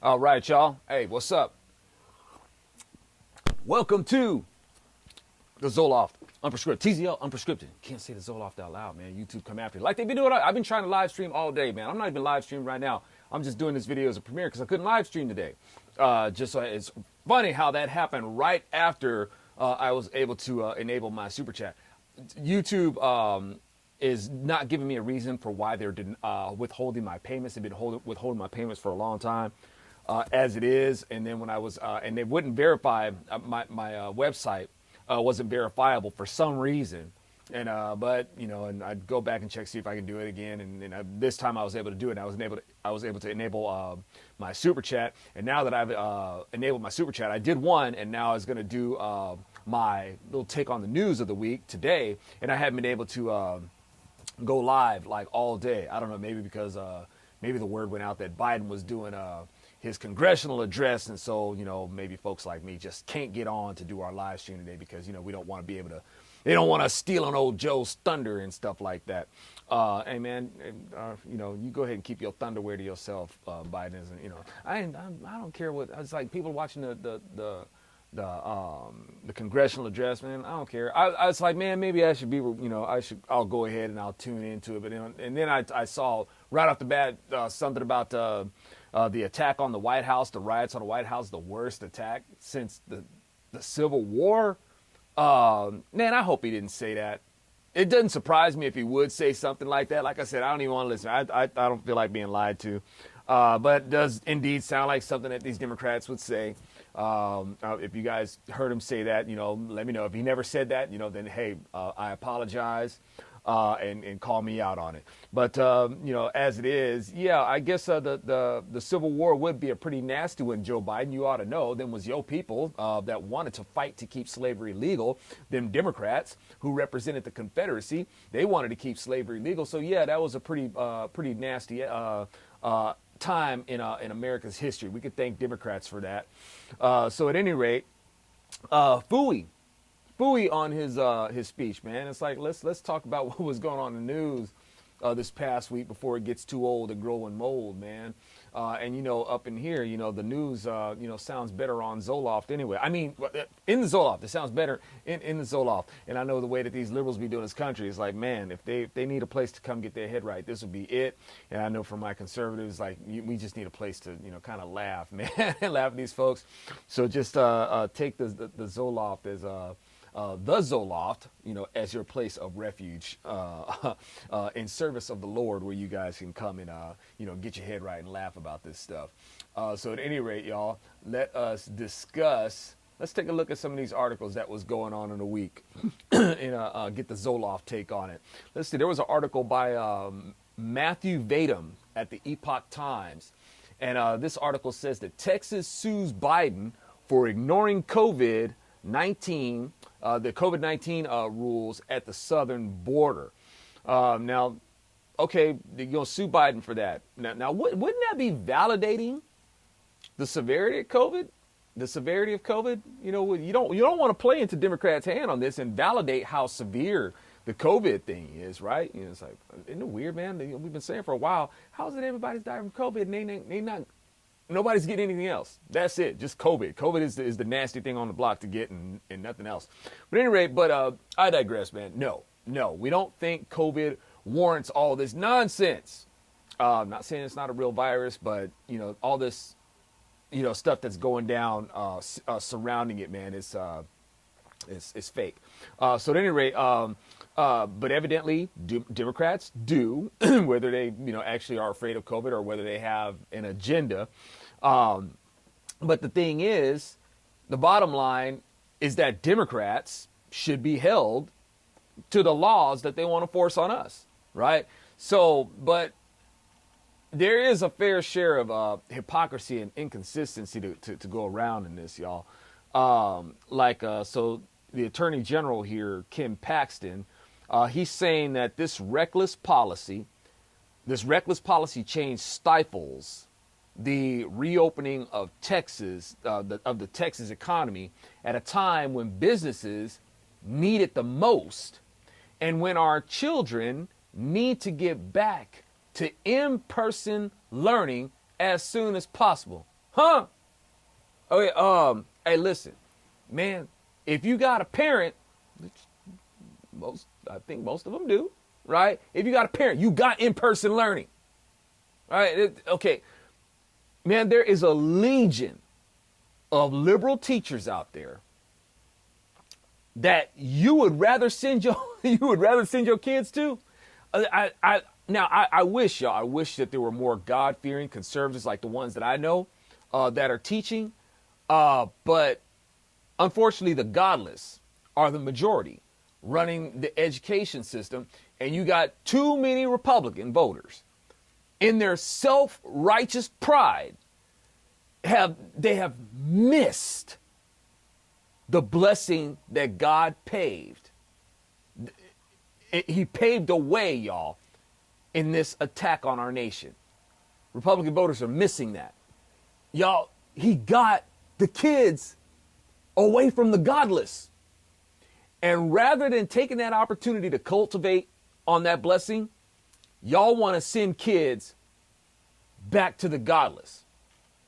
All right, y'all. Hey, what's up? Welcome to the Zoloft Unprescripted. TZL Unprescripted. Can't say the Zoloft out loud, man. YouTube come after you. Like they've been doing. I've been trying to live stream all day, man. I'm not even live streaming right now. I'm just doing this video as a premiere because I couldn't live stream today. Just so it's funny how that happened right after I was able to enable my super chat. YouTube is not giving me a reason for why they're withholding my payments. They've been withholding my payments for a long time. As it is, and then when I was, and they wouldn't verify my website wasn't verifiable for some reason, and but you know, and I'd go back and check see if I can do it again, and this time I was able to do it. And I was able to enable my super chat, and now that I've enabled my super chat, I did one, and now I was going to do my little take on the news of the week today, and I haven't been able to go live like all day. I don't know, maybe because maybe the word went out that Biden was doing his congressional address, and so, you know, maybe folks like me just can't get on to do our live stream today because, you know, we don't want to be able to, they don't want us stealing old Joe's thunder and stuff like that. Hey man, you know, you go ahead and keep your thunderwear to yourself, Biden. Isn't, you know, I don't care what, it's like people watching the congressional address, man. I don't care. I was like, man, maybe I should be, you know, I'll go ahead and I'll tune into it. But and then I saw right off the bat something about the attack on the White House, the riots on the White House, the worst attack since the Civil War. Man, I hope he didn't say that. It doesn't surprise me if he would say something like that. Like I said, I don't even want to listen. I don't feel like being lied to. But it does indeed sound like something that these Democrats would say. If you guys heard him say that, you know, let me know. If he never said that, you know, then, hey, I apologize. And call me out on it. But, you know, as it is, yeah, I guess the Civil War would be a pretty nasty one, Joe Biden. You ought to know. Them was your people that wanted to fight to keep slavery legal. Them Democrats who represented the Confederacy, they wanted to keep slavery legal. So, yeah, that was a pretty nasty time in America's history. We could thank Democrats for that. So at any rate, Fooey on his speech, man. It's like let's talk about what was going on in the news this past week before it gets too old and growing mold, man. And you know, up in here, you know, the news you know, sounds better on Zoloft anyway. I mean, in the Zoloft, it sounds better in the Zoloft. And I know the way that these liberals be doing this country is like, man, if they need a place to come get their head right, this would be it. And I know for my conservatives, like, we just need a place to, you know, kind of laugh, man, laugh at these folks. So just take the Zoloft as the Zoloft, you know, as your place of refuge in service of the Lord, where you guys can come and, you know, get your head right and laugh about this stuff. So at any rate, y'all, let us discuss. Let's take a look at some of these articles that was going on in the week and get the Zoloft take on it. Let's see. There was an article by Matthew Vadum at the Epoch Times. And this article says that Texas sues Biden for ignoring COVID-19, the COVID-19 rules at the southern border. Now, okay, you're going to sue Biden for that. Now, wouldn't that be validating the severity of COVID? The severity of COVID? You know, you don't want to play into Democrats' hand on this and validate how severe the COVID thing is, right? You know, it's like, isn't it weird, man? We've been saying for a while, how is it everybody's dying from COVID and they not, nobody's getting anything else. That's it, just COVID. COVID is the nasty thing on the block to get and nothing else. But at any rate, I digress, man. No, we don't think COVID warrants all this nonsense. I'm not saying it's not a real virus, but, you know, all this, you know, stuff that's going down surrounding it, man, it's fake. So at any rate, but evidently Democrats do, whether they, you know, actually are afraid of COVID or whether they have an agenda. But the thing is, the bottom line is that Democrats should be held to the laws that they want to force on us, right? So, but there is a fair share of hypocrisy and inconsistency to go around in this, y'all. So the Attorney General here, Kim Paxton, he's saying that this reckless policy change stifles the reopening of Texas, of the Texas economy at a time when businesses need it the most and when our children need to get back to in-person learning as soon as possible. Huh? Okay, hey, listen, man, if you got a parent, which I think most of them do, right? If you got a parent, you got in-person learning, right? Okay, man, there is a legion of liberal teachers out there that you would rather send your kids to. I wish that there were more God-fearing conservatives like the ones that I know that are teaching, but unfortunately, the godless are the majority running the education system, and you got too many Republican voters in their self-righteous pride they have missed the blessing that God paved. He paved a way, y'all, in this attack on our nation. Republican voters are missing that. Y'all, he got the kids away from the godless. And rather than taking that opportunity to cultivate on that blessing, y'all want to send kids back to the godless,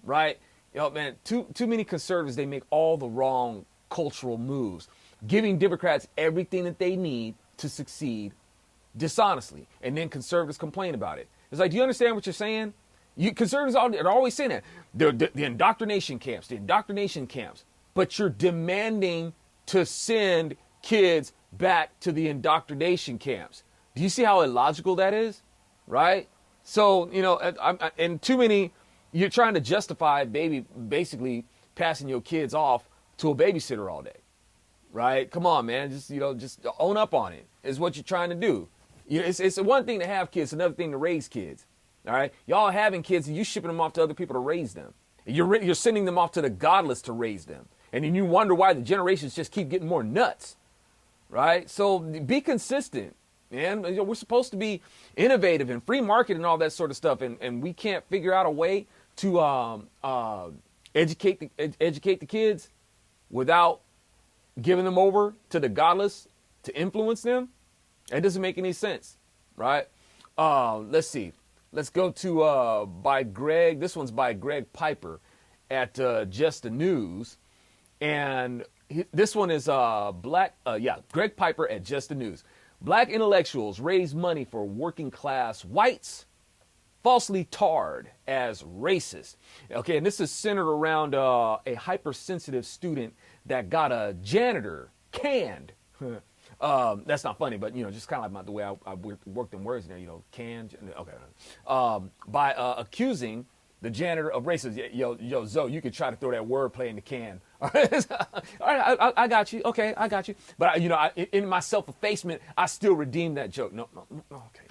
right? You know, man, too many conservatives, they make all the wrong cultural moves, giving Democrats everything that they need to succeed dishonestly. And then conservatives complain about it. It's like, do you understand what you're saying? Conservatives are always saying that. The indoctrination camps, but you're demanding to send kids back to the indoctrination camps. Do you see how illogical that is? Right? So, you know, and too many, you're trying to justify basically passing your kids off to a babysitter all day. Right? Come on, man. Just own up on it is what you're trying to do. It's one thing to have kids, another thing to raise kids. All right? Y'all having kids and you shipping them off to other people to raise them. You're sending them off to the godless to raise them. And then you wonder why the generations just keep getting more nuts. Right? So be consistent, man. We're supposed to be innovative and free market and all that sort of stuff. And we can't figure out a way to educate the kids without giving them over to the godless to influence them. It doesn't make any sense, right? Let's see. Let's go to by Greg. This one's by Greg Piper at Just the News. And this one is Greg Piper at Just the News. Black intellectuals raise money for working class whites, falsely tarred as racist. Okay, and this is centered around a hypersensitive student that got a janitor canned. That's not funny, but, just kind of like the way I worked in words there, canned. Okay. By accusing the janitor of racism. Yo, Zo, you could try to throw that wordplay in the can. All right, I got you. Okay, I got you. But, in my self-effacement, I still redeem that joke. No, okay.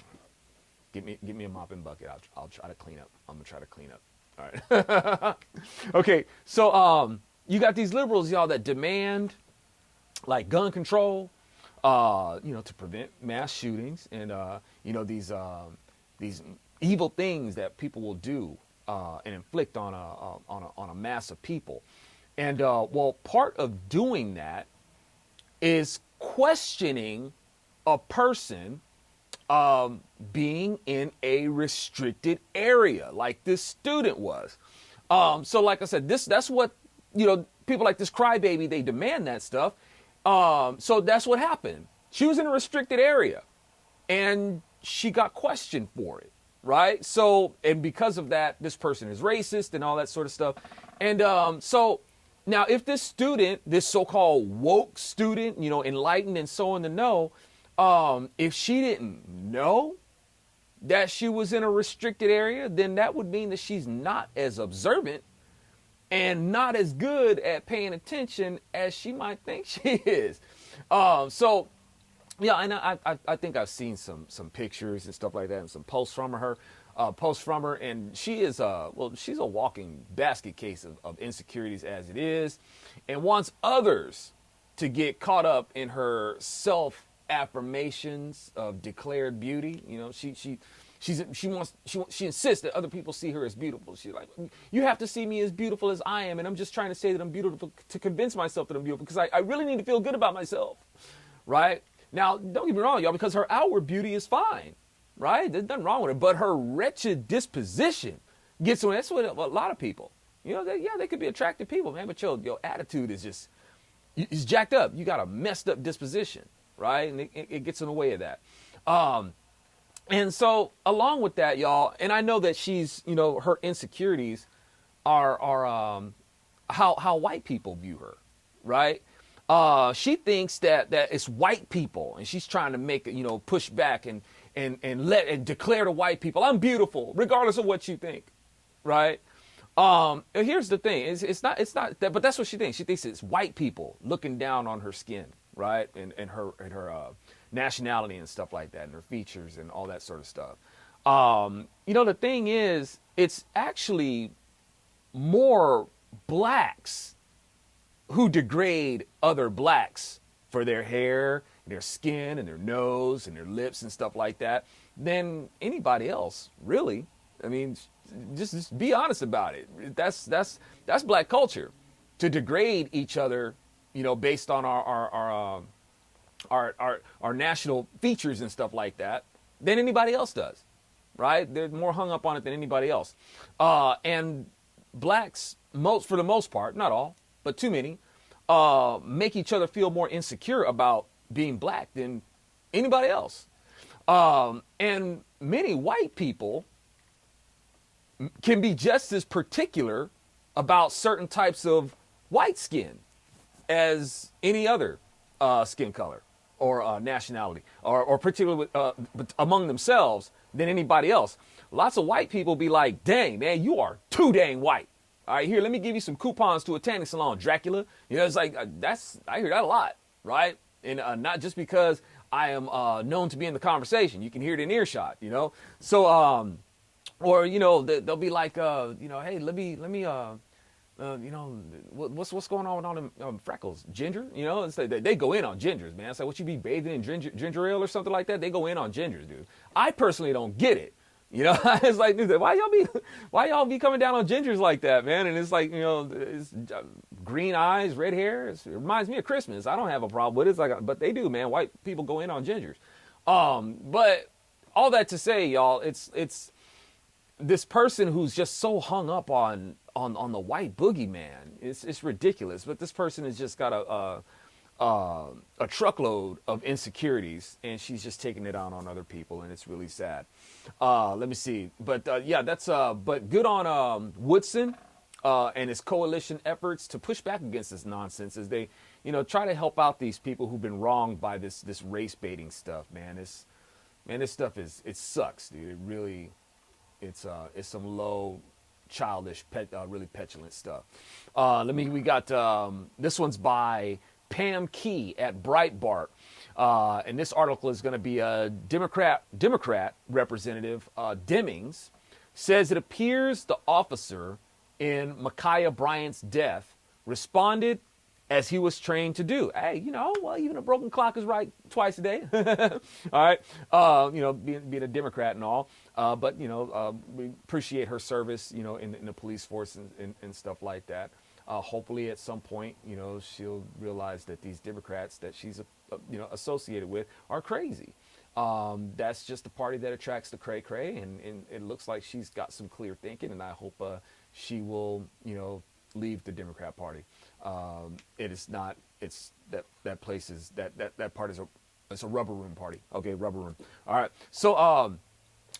Give me a mop and bucket. I'll try to clean up. I'm going to try to clean up. All right. Okay, so you got these liberals, y'all, that demand, like, gun control, to prevent mass shootings and, these evil things that people will do and inflict on a mass of people. And, part of doing that is questioning a person being in a restricted area like this student was. So like I said, that's what, people like this crybaby, they demand that stuff. So that's what happened. She was in a restricted area and she got questioned for it. Right. So, and because of that, this person is racist and all that sort of stuff. And so now if this student, this so-called woke student, enlightened and so in the know, if she didn't know that she was in a restricted area, then that would mean that she's not as observant and not as good at paying attention as she might think she is. Yeah, and I think I've seen some pictures and stuff like that and some posts from her, and she is she's a walking basket case of insecurities as it is, and wants others to get caught up in her self affirmations of declared beauty. She insists that other people see her as beautiful. She's like, you have to see me as beautiful as I am, and I'm just trying to say that I'm beautiful to convince myself that I'm beautiful because I really need to feel good about myself, right? Now, don't get me wrong, y'all, because her outward beauty is fine, right? There's nothing wrong with her, but her wretched disposition gets to her. That's what a lot of people, You know, they could be attractive people, man, but your attitude is just, it's jacked up. You got a messed up disposition, right? And it gets in the way of that. And so along with that, y'all, and I know that she's, you know, her insecurities are how white people view her, right? She thinks that it's white people, and she's trying to make, you know, push back and declare to white people, I'm beautiful, regardless of what you think, right? Here's the thing: it's not that, but that's what she thinks. She thinks it's white people looking down on her skin, right, and her nationality and stuff like that, and her features and all that sort of stuff. You know, the thing is, it's actually more blacks who degrade other blacks for their hair, their skin, and their nose, and their lips and stuff like that than anybody else, really. I mean, just be honest about it. That's black culture, to degrade each other, you know, based on our national features and stuff like that than anybody else does, right? They're more hung up on it than anybody else. And blacks, for the most part, not all, but too many, make each other feel more insecure about being black than anybody else. And many white people can be just as particular about certain types of white skin as any other skin color or nationality, or particularly among themselves than anybody else. Lots of white people be like, dang, man, you are too dang white. All right, here, let me give you some coupons to a tanning salon, Dracula. You know, it's like, I hear that a lot, right? And not just because I am known to be in the conversation. You can hear it in earshot, you know? So, or, you know, they'll be like, you know, hey, let me, you know, what's going on with all them freckles? Ginger? You know, it's like they go in on gingers, man. It's like, what, you be bathing in ginger ale or something like that? They go in on gingers, dude. I personally don't get it. You know, it's like, dude, why y'all be coming down on gingers like that, man? And it's like, you know, it's green eyes, red hair. It reminds me of Christmas. I don't have a problem with it. It's like, but they do, man. White people go in on gingers. But all that to say, y'all, it's this person who's just so hung up on the white boogeyman. It's ridiculous. But this person has just got a truckload of insecurities, and she's just taking it out on other people, and it's really sad. Let me see. But yeah, that's but good on Woodson and his coalition efforts to push back against this nonsense as they, you know, try to help out these people who've been wronged by this race baiting stuff, man. This stuff it sucks, dude. It really, it's some low, childish, really petulant stuff. We got this one's by Pam Key at Breitbart. And this article is going to be a Democrat representative, Demings, says it appears the officer in Ma'Khia Bryant's death responded as he was trained to do. Hey, you know, well, even a broken clock is right twice a day. All right. You know, being a Democrat and all. But, you know, we appreciate her service, you know, in the police force and stuff like that. Hopefully at some point, you know, she'll realize that these Democrats that she's, you know, associated with are crazy. That's just the party that attracts the cray-cray, and it looks like she's got some clear thinking, and I hope she will, you know, leave the Democrat Party. It is not, it's that place is, that part is it's a rubber room party. Okay, rubber room. All right. So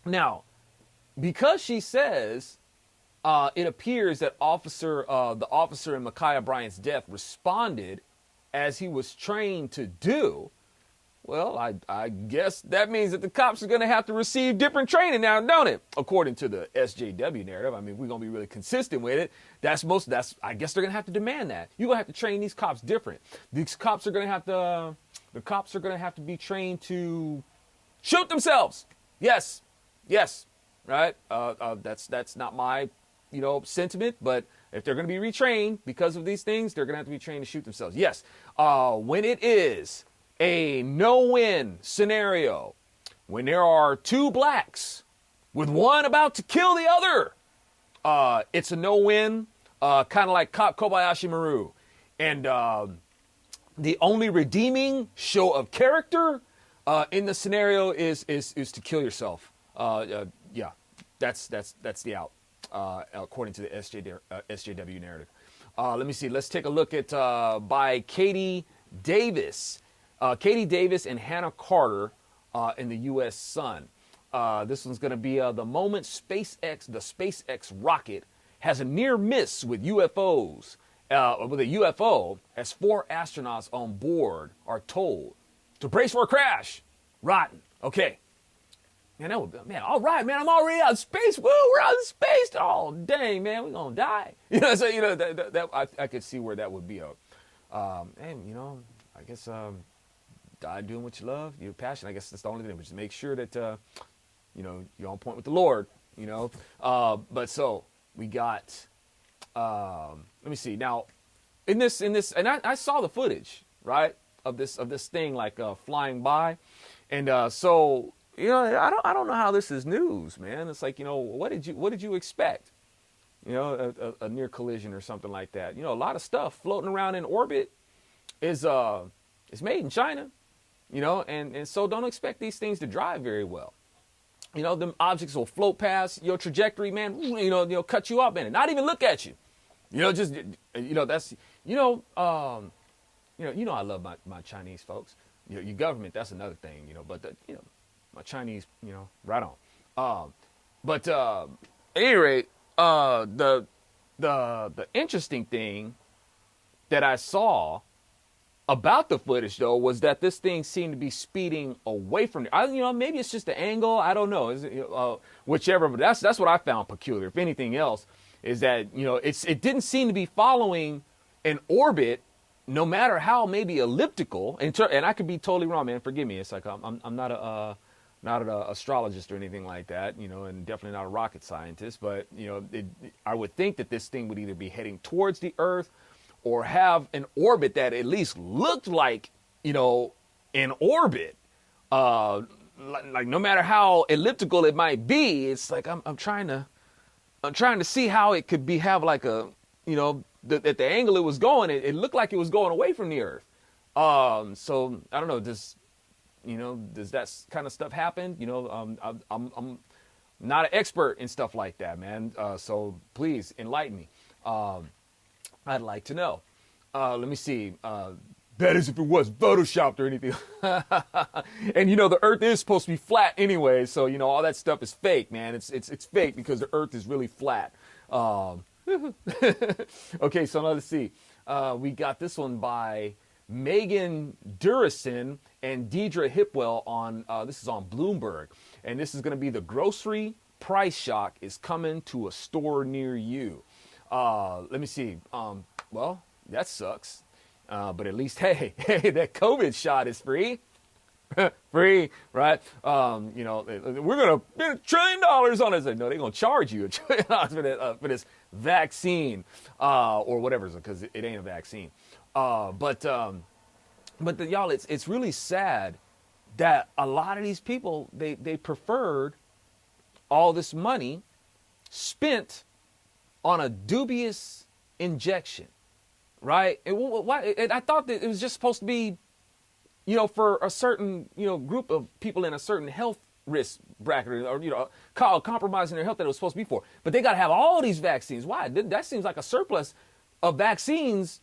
now, because she says it appears that the officer in Ma'Khia Bryant's death responded as he was trained to do, well, I guess that means that the cops are going to have to receive different training now, don't it? According to the SJW narrative. I mean, we're going to be really consistent with it. I guess they're going to have to demand that. You're going to have to train these cops different. These cops are going to have to, the cops are going to have to be trained to shoot themselves. Yes. Right. That's not my, you know, sentiment, but if they're going to be retrained because of these things, they're going to have to be trained to shoot themselves. Yes. When it is a no-win scenario, when there are two blacks with one about to kill the other, it's a no-win, kind of like Kobayashi Maru. And the only redeeming show of character in the scenario is to kill yourself. Yeah, that's the out. according to the SJW narrative. Let me see. Let's take a look at by Katie Davis. Katie Davis and Hannah Carter in the U.S. Sun. This one's going to be the moment the SpaceX rocket has a near miss with UFOs. With a UFO, as 4 astronauts on board are told to brace for a crash. Rotten. Okay. Man, that would be, man, all right, man, I'm already out of space. Woo, we're out of space. Oh, dang, man, we're going to die. You know, so, you know, I could see where that would be. And, you know, I guess die doing what you love, your passion. I guess that's the only thing. Just make sure that, you know, you're on point with the Lord, you know. But so we got, let me see. Now, in this, and I saw the footage, right, of this thing like flying by. And so, you know, I don't know how this is news, man. It's like, you know, what did you expect? You know, a near collision or something like that. You know, a lot of stuff floating around in orbit is made in China, you know, and so don't expect these things to drive very well. You know, them objects will float past your trajectory, man. You know, cut you off, man, and not even look at you. You know, just, you know, that's, you know, I love my Chinese folks. You know, your government, that's another thing, you know, but you know. My Chinese, you know, right on. But at any rate, the interesting thing that I saw about the footage, though, was that this thing seemed to be speeding away from it. You know, maybe it's just the angle. I don't know. Whichever, but that's what I found peculiar. If anything else, is that, you know, it didn't seem to be following an orbit, no matter how maybe elliptical. And I could be totally wrong, man. Forgive me. It's like I'm not an astrologist or anything like that, you know, and definitely not a rocket scientist. But, you know, I would think that this thing would either be heading towards the Earth or have an orbit that at least looked like, you know, an orbit. Like no matter how elliptical it might be, it's like I'm trying to see how it could have like a, you know, at the angle it was going, it looked like it was going away from the Earth. So I don't know, you know, does that kind of stuff happen? You know, I'm not an expert in stuff like that, man. So please enlighten me. I'd like to know. Let me see. That is if it was photoshopped or anything. And, you know, the Earth is supposed to be flat anyway. So, you know, all that stuff is fake, man. It's fake because the Earth is really flat. Okay, so now let's see. We got this one by Megan Durison and Deidre Hipwell on, this is on Bloomberg. And this is going to be the grocery price shock is coming to a store near you. Let me see. Well, that sucks. But at least, hey, that COVID shot is free. Free, right? You know, we're going to spend $1 trillion on it. No, they're going to charge you $1 trillion for this vaccine, or whatever, because it ain't a vaccine. But y'all, it's really sad that a lot of these people, they preferred all this money spent on a dubious injection, right? I thought that it was just supposed to be, you know, for a certain, you know, group of people in a certain health risk bracket, or, you know, compromising their health, that it was supposed to be for. But they got to have all these vaccines. Why? That seems like a surplus of vaccines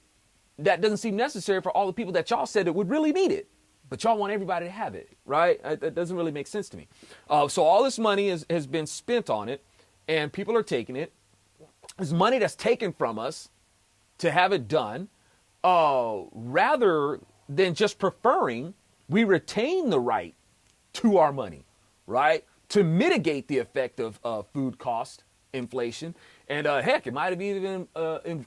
that doesn't seem necessary for all the people that y'all said that would really need it. But y'all want everybody to have it, right? That doesn't really make sense to me. So all this money has been spent on it, and people are taking it. It's money that's taken from us to have it done, rather than just preferring we retain the right to our money, right? To mitigate the effect of food cost inflation. And heck, it might have even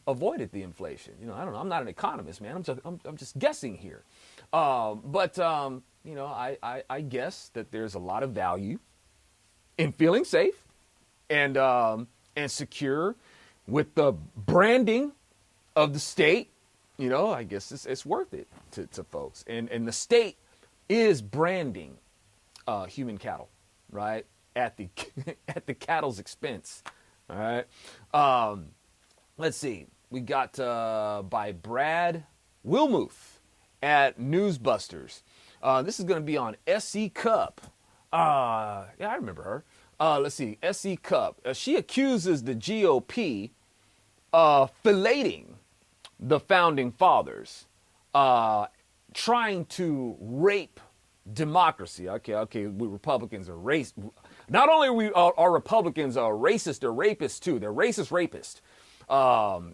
avoided the inflation. You know, I don't know. I'm not an economist, man. I'm just guessing here. But you know, I guess that there's a lot of value in feeling safe and secure with the branding of the state. You know, I guess it's worth it to folks. And the state is branding human cattle, right? At the at the cattle's expense. All right. Let's see. We got by Brad Wilmuth at Newsbusters. This is going to be on SC Cup. Yeah, I remember her. Let's see, SC Cup. She accuses the GOP of filleting the founding fathers, trying to rape democracy. Okay, we Republicans are racist. Not only are Republicans racist, they're rapists too. They're racist rapists.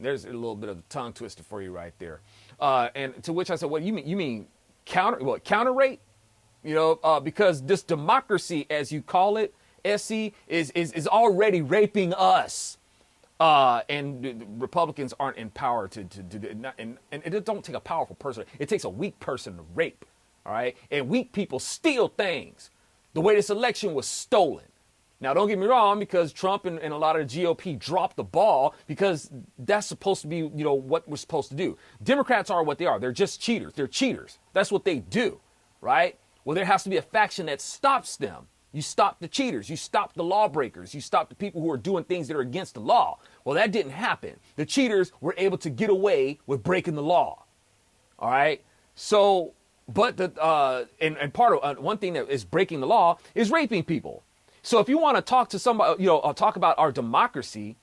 There's a little bit of a tongue twister for you right there. And to which I said, what you mean? You mean counter rape? Because this democracy, as you call it, SC, is already raping us. And the Republicans aren't empowered to do it. And it don't take a powerful person. It takes a weak person to rape. All right. And weak people steal things. The way this election was stolen. Now, don't get me wrong, because Trump and a lot of the GOP dropped the ball, because that's supposed to be, what we're supposed to do. Democrats are what they are. They're just cheaters. They're cheaters. That's what they do. Right. Well, there has to be a faction that stops them. You stop the cheaters. You stop the lawbreakers. You stop the people who are doing things that are against the law. Well, that didn't happen. The cheaters were able to get away with breaking the law. All right. So, but and part of one thing that is breaking the law is raping people. So if you want to talk to somebody, talk about our democracy,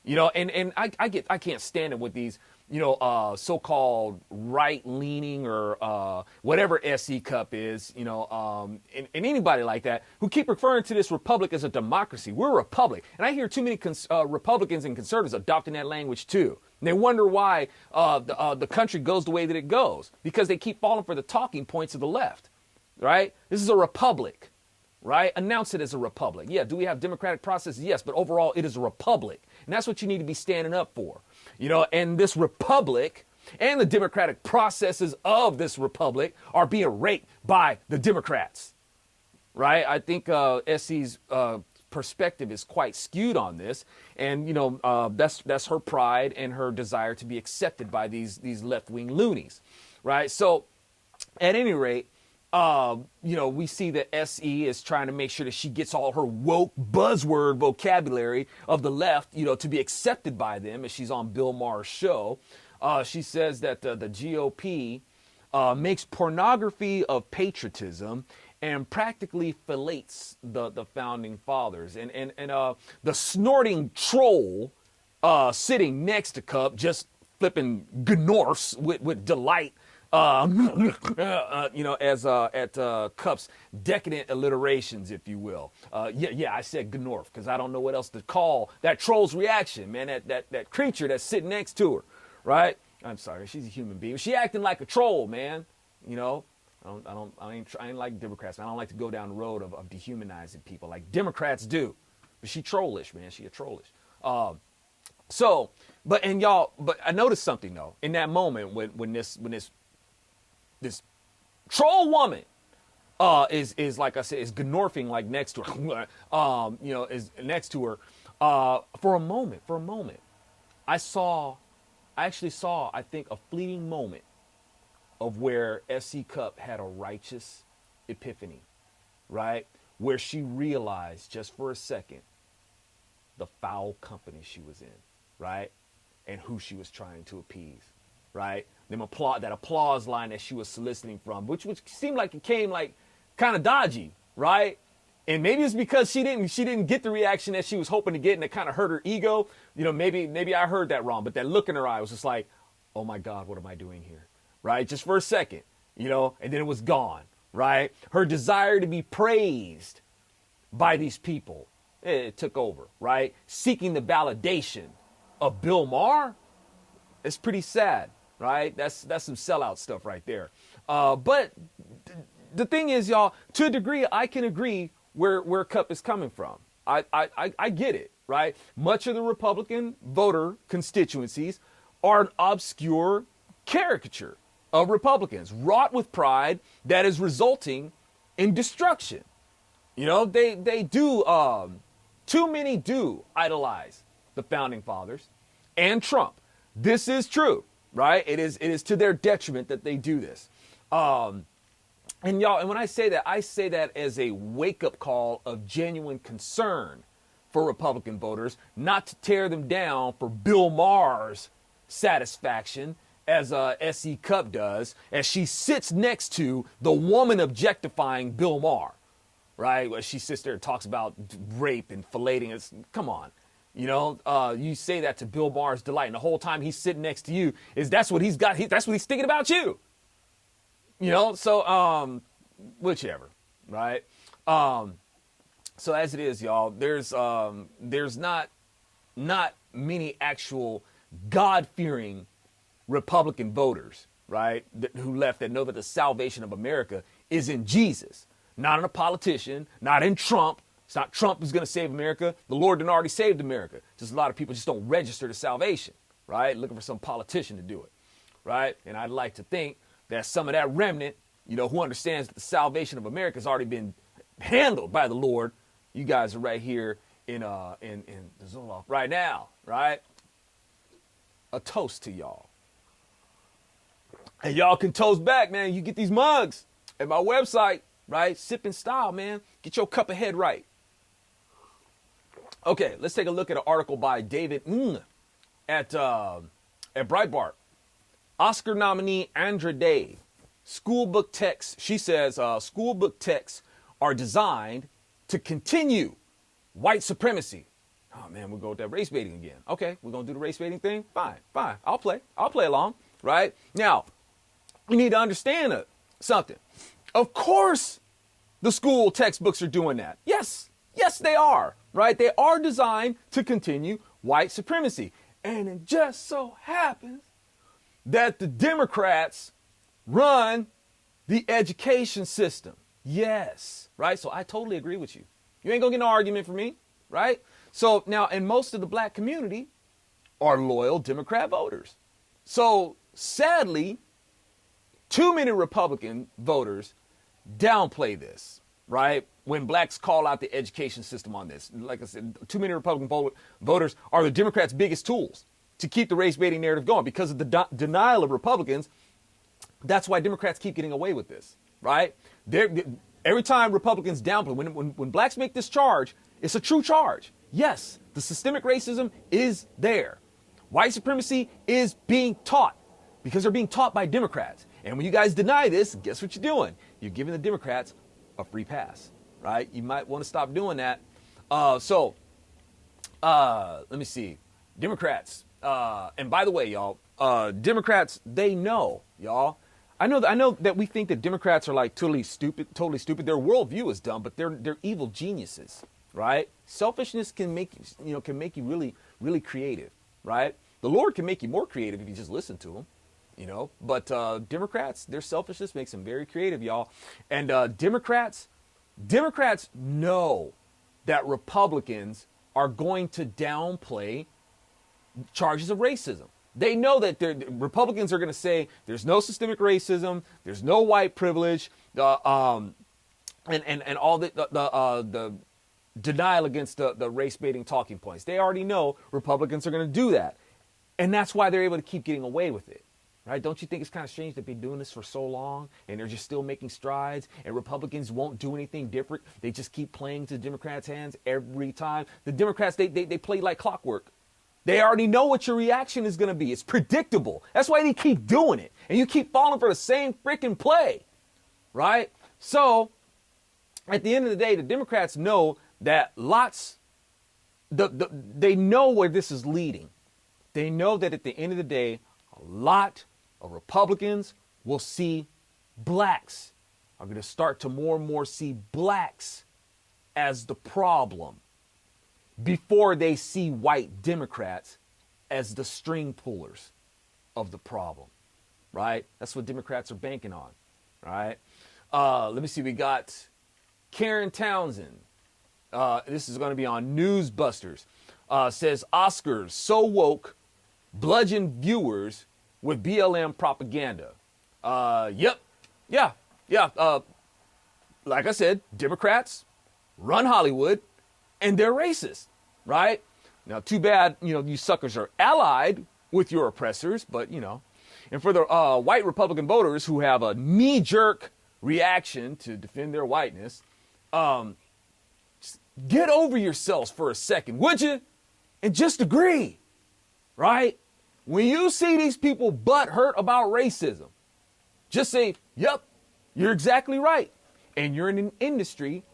and I can't stand it with these, so-called right-leaning or whatever SC Cup is, and anybody like that who keep referring to this republic as a democracy. We're a republic. And I hear too many Republicans and conservatives adopting that language too. And they wonder why the country goes the way that it goes, because they keep falling for the talking points of the left, right? This is a republic, right? Announce it as a republic. Yeah, do we have democratic processes? Yes, but overall it is a republic. And that's what you need to be standing up for. And this republic and the democratic processes of this republic are being raped by the Democrats, right? I think SC's perspective is quite skewed on this. And, that's her pride and her desire to be accepted by these left-wing loonies, right? So at any rate, we see that SE is trying to make sure that she gets all her woke buzzword vocabulary of the left, to be accepted by them as she's on Bill Maher's show. She says that the GOP makes pornography of patriotism and practically fillets the founding fathers. And the snorting troll sitting next to Cup just flipping gnorfs with delight. As at Cup's decadent alliterations, if you will. I said gnorf because I don't know what else to call that troll's reaction, man. That creature that's sitting next to her, right? I'm sorry, she's a human being. She acting like a troll, man. I ain't like Democrats, man. I don't like to go down the road of dehumanizing people like Democrats do. But she trollish, man. She a trollish. But I noticed something though in that moment when this troll woman is like I said, is gnorfing like next to her, is next to her. For a moment, I actually saw, I think, a fleeting moment of where SC Cup had a righteous epiphany, right? Where she realized just for a second the foul company she was in, right? And who she was trying to appease, right? That applause line that she was soliciting from, which seemed like it came like kind of dodgy, right? And maybe it's because she didn't get the reaction that she was hoping to get, and it kind of hurt her ego. Maybe I heard that wrong, but that look in her eye was just like, oh my God, what am I doing here? Right? Just for a second, and then it was gone, right? Her desire to be praised by these people, it took over, right? Seeking the validation of Bill Maher, it's pretty sad. Right? That's some sellout stuff right there. But the thing is, y'all, to a degree, I can agree where Cup is coming from. I get it, right? Much of the Republican voter constituencies are an obscure caricature of Republicans, wrought with pride that is resulting in destruction. They do, too many do idolize the founding fathers and Trump. This is true. Right? It is to their detriment that they do this. And when I say that as a wake-up call of genuine concern for Republican voters, not to tear them down for Bill Maher's satisfaction, as SC Cup does, as she sits next to the woman objectifying Bill Maher. right? Where she sits there and talks about rape and filleting. It's, come on. You say that to Bill Maher's delight, and the whole time he's sitting next to you, that's what he's got. That's what he's thinking about you. So whichever, right? So as it is, y'all, there's not many actual God-fearing Republican voters, right, who left that know that the salvation of America is in Jesus, not in a politician, not in Trump. It's not Trump who's going to save America. The Lord done already saved America. Just a lot of people just don't register to salvation, right? Looking for some politician to do it, right? And I'd like to think that some of that remnant, who understands that the salvation of America has already been handled by the Lord. You guys are right here in the Zoloft right now, right? A toast to y'all. And y'all can toast back, man. You get these mugs at my website, right? Sip in style, man. Get your cup of head right. Okay, let's take a look at an article by David Ng at Breitbart. Oscar nominee Andra Day. School book texts, she says, school book texts are designed to continue white supremacy. Oh, man, we'll go with that race baiting again. Okay, we're going to do the race baiting thing? Fine. I'll play along, right? Now, we need to understand something. Of course, the school textbooks are doing that. Yes, they are, right? They are designed to continue white supremacy. And it just so happens that the Democrats run the education system. Yes, right? So I totally agree with you. You ain't gonna get no argument from me, right? So now, and most of the black community are loyal Democrat voters. So sadly, too many Republican voters downplay this, right? When blacks call out the education system on this. Like I said, too many Republican voters are the Democrats' biggest tools to keep the race baiting narrative going because of the denial of Republicans. That's why Democrats keep getting away with this, right? Every time Republicans downplay, when blacks make this charge, it's a true charge. Yes, the systemic racism is there. White supremacy is being taught because they're being taught by Democrats. And when you guys deny this, guess what you're doing? You're giving the Democrats a free pass, right? You might want to stop doing that. Let me see. Democrats, and by the way, y'all, Democrats, they know, y'all. I know that we think that Democrats are like totally stupid. Their worldview is dumb, but they're evil geniuses, right? Selfishness can make you really, really creative, right? The Lord can make you more creative if you just listen to him, But Democrats, their selfishness makes them very creative, y'all. And Democrats know that Republicans are going to downplay charges of racism. They know that Republicans are going to say there's no systemic racism, there's no white privilege, and all the denial against the race baiting talking points. They already know Republicans are going to do that, and that's why they're able to keep getting away with it, right? Don't you think it's kind of strange they've been doing this for so long and they're just still making strides, and Republicans won't do anything different? They just keep playing to the Democrats' hands every time. The Democrats, they play like clockwork. They already know what your reaction is going to be. It's predictable. That's why they keep doing it. And you keep falling for the same freaking play, right? So at the end of the day, the Democrats know that they know where this is leading. They know that at the end of the day, a lot of Republicans will see blacks, are going to start to more and more see blacks as the problem, before they see white Democrats as the string pullers of the problem, right? That's what Democrats are banking on, right? Let me see. We got Karen Townsend. This is going to be on Newsbusters. Says Oscars so woke, bludgeon viewers with BLM propaganda. Yep. Yeah. Like I said, Democrats run Hollywood, and they're racist, right? Now, too bad, you suckers are allied with your oppressors, but, and for the white Republican voters who have a knee-jerk reaction to defend their whiteness, get over yourselves for a second, would you? And just agree, right? When you see these people butthurt about racism, just say, yep, you're exactly right. And you're in an industry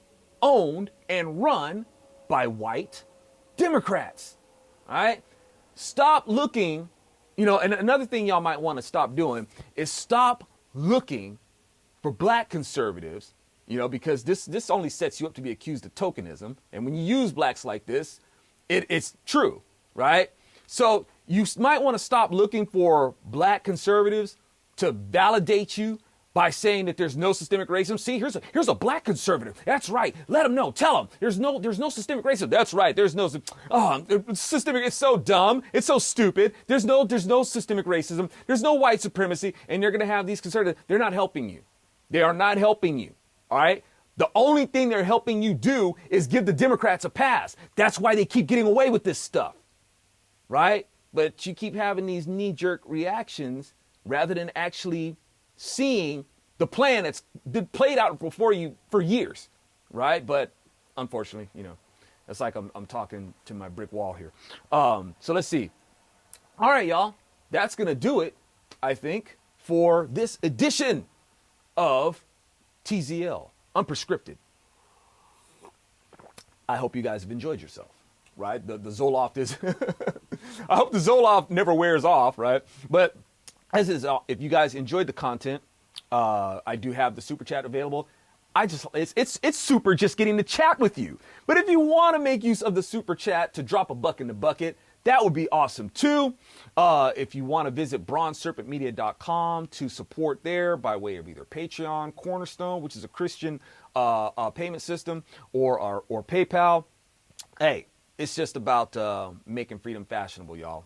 owned and run by white Democrats. All right? Stop looking, and another thing y'all might want to stop doing is stop looking for black conservatives, because this only sets you up to be accused of tokenism. And when you use blacks like this, it's true, right? So you might want to stop looking for black conservatives to validate you by saying that there's no systemic racism. See, here's a black conservative. That's right. Let them know. Tell them there's no systemic racism. That's right. There's no systemic. It's so dumb. It's so stupid. There's no systemic racism. There's no white supremacy. And you're going to have these conservatives. They're not helping you. They are not helping you. All right. The only thing they're helping you do is give the Democrats a pass. That's why they keep getting away with this stuff. Right. But you keep having these knee-jerk reactions rather than actually seeing the plan that's been played out before you for years, right? But unfortunately, it's like I'm talking to my brick wall here. So let's see. All right, y'all. That's going to do it, I think, for this edition of TZL Unprescripted. I hope you guys have enjoyed yourself, right? The Zoloft is... I hope the Zoloft never wears off, right? But as is, if you guys enjoyed the content, I do have the super chat available. It's super just getting to chat with you. But if you want to make use of the super chat to drop a buck in the bucket, that would be awesome too. If you want to visit bronzeserpentmedia.com to support there by way of either Patreon, Cornerstone, which is a Christian payment system, or PayPal. Hey, it's just about making freedom fashionable, y'all.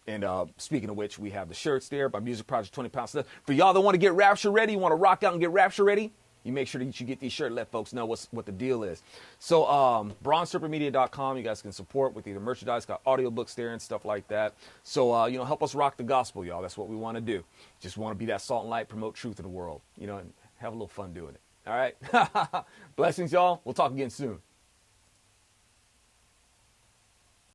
And speaking of which, we have the shirts there by Music Project 20 Pounds. For y'all that want to get rapture ready, you want to rock out and get rapture ready, you make sure that you get these shirts, let folks know what the deal is. So bronzeserpentmedia.com, you guys can support with either merchandise, got audiobooks there and stuff like that. So, help us rock the gospel, y'all. That's what we want to do. Just want to be that salt and light, promote truth in the world, and have a little fun doing it. All right? Blessings, y'all. We'll talk again soon.